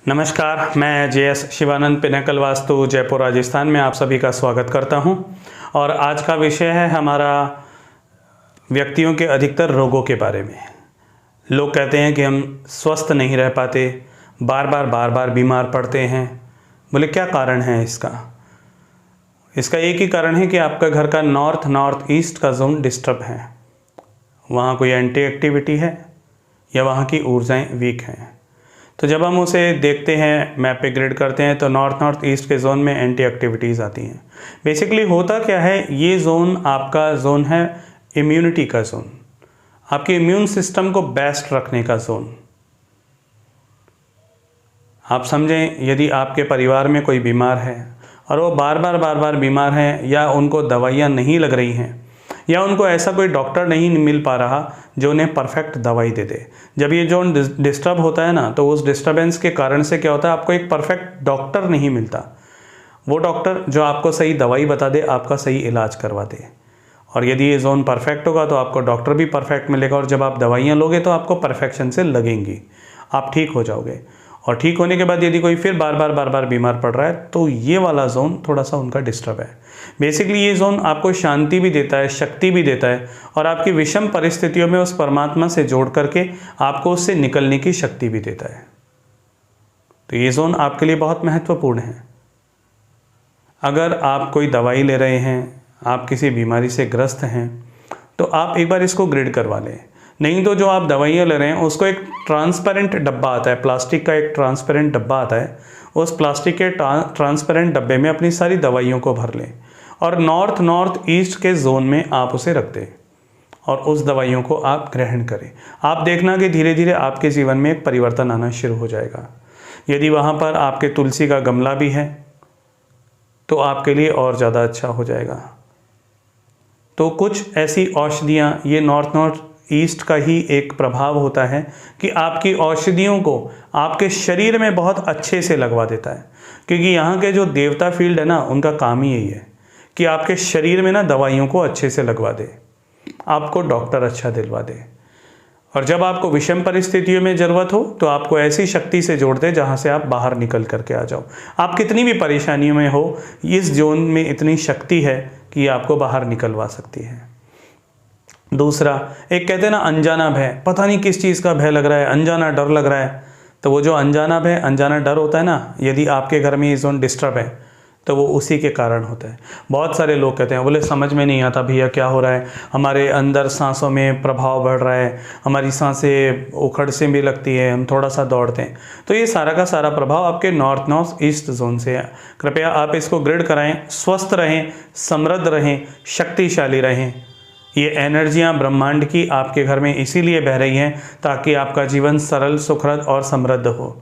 नमस्कार, मैं JS Shivanand pinnacle vastu Jaipur Rajasthan में आप सभी का स्वागत करता हूं। और आज का विषय है हमारा व्यक्तियों के अधिकतर रोगों के बारे में। लोग कहते हैं कि हम स्वस्थ नहीं रह पाते, बार बार बीमार पड़ते हैं। बोले क्या कारण है इसका? इसका एक ही कारण है कि आपका घर का नॉर्थ ईस्ट का जोन डिस्टर्ब है। वहाँ कोई एंटी एक्टिविटी है या वहाँ की ऊर्जाएं वीक हैं। तो जब हम उसे देखते हैं, मैप पे ग्रिड करते हैं, तो नॉर्थ ईस्ट के जोन में एंटी एक्टिविटीज़ आती हैं। बेसिकली होता क्या है, ये जोन आपका जोन है इम्यूनिटी का जोन, आपके इम्यून सिस्टम को बेस्ट रखने का जोन। आप समझें, यदि आपके परिवार में कोई बीमार है और वो बार बार बीमार है, या उनको दवाइयाँ नहीं लग रही हैं, या उनको ऐसा कोई डॉक्टर नहीं मिल पा रहा जो उन्हें परफेक्ट दवाई दे दे। जब ये जोन डिस्टर्ब होता है ना, तो उस डिस्टर्बेंस के कारण से क्या होता है, आपको एक परफेक्ट डॉक्टर नहीं मिलता। वो डॉक्टर जो आपको सही दवाई बता दे, आपका सही इलाज करवा दे। और यदि ये जोन परफेक्ट होगा तो आपको डॉक्टर भी परफेक्ट मिलेगा, और जब आप दवाइयाँ लोगे तो आपको परफेक्शन से लगेंगी, आप ठीक हो जाओगे। और ठीक होने के बाद यदि कोई फिर बार बार बीमार पड़ रहा है, तो ये वाला जोन थोड़ा सा उनका डिस्टर्ब है। बेसिकली ये जोन आपको शांति भी देता है, शक्ति भी देता है, और आपकी विषम परिस्थितियों में उस परमात्मा से जोड़ करके आपको उससे निकलने की शक्ति भी देता है। तो ये जोन आपके लिए बहुत महत्वपूर्ण है। अगर आप कोई दवाई ले रहे हैं, आप किसी बीमारी से ग्रस्त हैं, तो आप एक बार इसको ग्रिड करवा लें। नहीं तो जो आप दवाइयाँ ले रहे हैं उसको एक ट्रांसपेरेंट डब्बा आता है, प्लास्टिक का एक ट्रांसपेरेंट डब्बा आता है, उस प्लास्टिक के ट्रांसपेरेंट डब्बे में अपनी सारी दवाइयों को भर लें, और नॉर्थ ईस्ट के जोन में आप उसे रख दें, और उस दवाइयों को आप ग्रहण करें। आप देखना कि धीरे धीरे आपके जीवन में एक परिवर्तन आना शुरू हो जाएगा। यदि वहाँ पर आपके तुलसी का गमला भी है तो आपके लिए और ज़्यादा अच्छा हो जाएगा। तो कुछ ऐसी औषधियाँ, ये नॉर्थ ईस्ट का ही एक प्रभाव होता है कि आपकी औषधियों को आपके शरीर में बहुत अच्छे से लगवा देता है। क्योंकि यहाँ के जो देवता फील्ड है ना, उनका काम ही यही है कि आपके शरीर में ना दवाइयों को अच्छे से लगवा दे, आपको डॉक्टर अच्छा दिलवा दे। और जब आपको विषम परिस्थितियों में ज़रूरत हो तो आपको ऐसी शक्ति से जोड़ दे जहाँ से आप बाहर निकल करके आ जाओ। आप कितनी भी परेशानियों में हो, इस जोन में इतनी शक्ति है कि आपको बाहर निकलवा सकती है। दूसरा, एक कहते हैं ना अनजाना भय, पता नहीं किस चीज़ का भय लग रहा है, अनजाना डर लग रहा है। तो वो जो अनजाना भय, अनजाना डर होता है ना, यदि आपके घर में ये जोन डिस्टर्ब है तो वो उसी के कारण होता है। बहुत सारे लोग कहते हैं, बोले समझ में नहीं आता भैया क्या हो रहा है, हमारे अंदर सांसों में प्रभाव बढ़ रहा है, हमारी सांसें उखड़ से भी लगती है, हम थोड़ा सा दौड़ते हैं। तो ये सारा का सारा प्रभाव आपके नॉर्थ ईस्ट जोन से है। कृपया आप इसको ग्रिड कराएं, स्वस्थ रहें, समृद्ध रहें, शक्तिशाली रहें। ये एनर्जियाँ ब्रह्मांड की आपके घर में इसीलिए बह रही हैं ताकि आपका जीवन सरल, सुखद और समृद्ध हो।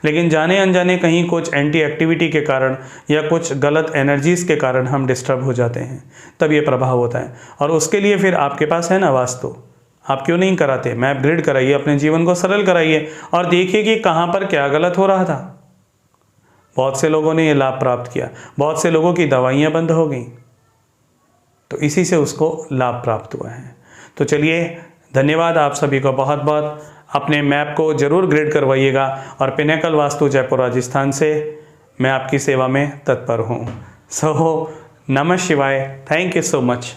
लेकिन जाने अनजाने कहीं कुछ एंटी एक्टिविटी के कारण या कुछ गलत एनर्जीज़ के कारण हम डिस्टर्ब हो जाते हैं, तब ये प्रभाव होता है। और उसके लिए फिर आपके पास है ना वास्तु, आप क्यों नहीं कराते? मैप ग्रिड कराइए, अपने जीवन को सरल कराइए, और देखिए कि कहाँ पर क्या गलत हो रहा था। बहुत से लोगों ने ये लाभ प्राप्त किया, बहुत से लोगों की दवाइयाँ बंद हो गई, तो इसी से उसको लाभ प्राप्त हुआ है। तो चलिए, धन्यवाद आप सभी को बहुत बहुत। अपने मैप को जरूर ग्रिड करवाइएगा, और पिनेकल वास्तु जयपुर राजस्थान से मैं आपकी सेवा में तत्पर हूँ। सो नमः शिवाय, थैंक यू सो मच।